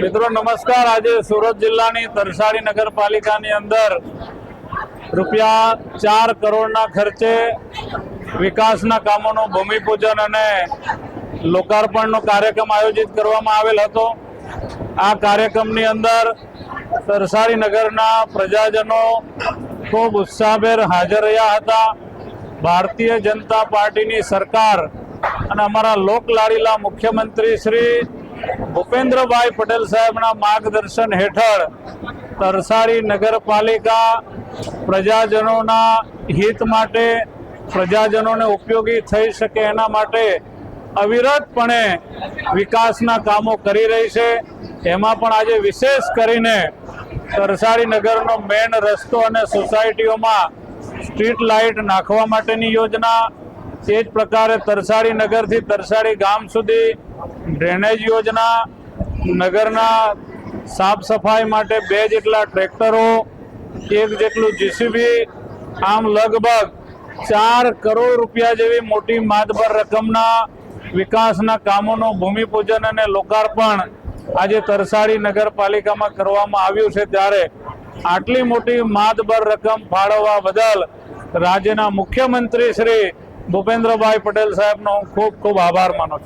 મિત્રો નમસ્કાર। આજે સુરત જિલ્લાની તરસાડી નગરપાલિકાની અંદર ₹4 કરોડના ખર્ચે વિકાસના કામોનું ભૂમિપૂજન અને લોકાર્પણનો કાર્યક્રમ આયોજિત કરવામાં આવેલ હતો। આ કાર્યક્રમની અંદર તરસાડી નગરના પ્રજાજનો ખૂબ ઉત્સાહભેર હાજર રહ્યા હતા। ભારતીય જનતા પાર્ટીની સરકાર અને અમારા લોકલાડીલા મુખ્યમંત્રી શ્રી ભૂપેન્દ્રભાઈ પટેલ સાહેબના માર્ગદર્શન હેઠળ તરસાડી નગરપાલિકા પ્રજાજનોના હિત માટે, પ્રજાજનોને ઉપયોગી થઈ શકે એના માટે અવિરતપણે વિકાસના કામો કરી રહી છે। એમાં પણ આજે વિશેષ કરીને તરસાડી નગરનો મેઇન રસ્તો અને સોસાયટીઓમાં સ્ટ્રીટ લાઇટ નાખવા માટેની યોજના, તે જ પ્રકારે તરસાડી નગરથી તરસાડી ગામ સુધી ડ્રેનેજ યોજના, નગરના સાફ સફાઈ માટે 2 જેટલા ટ્રેક્ટરો, 1 જેટલું જીસીબી, આમ લગભગ ₹4 કરોડ જેવી મોટી માતબર રકમના વિકાસના કામોનું ભૂમિપૂજન અને લોકાર્પણ આજે તરસાડી નગરપાલિકામાં કરવામાં આવ્યું છે। ત્યારે આટલી મોટી માતબર રકમ ફાળવવા બદલ રાજ્યના મુખ્યમંત્રી શ્રી ભૂપેન્દ્રભાઈ પટેલ સાહેબનો હું ખૂબ ખૂબ આભાર માનું છું।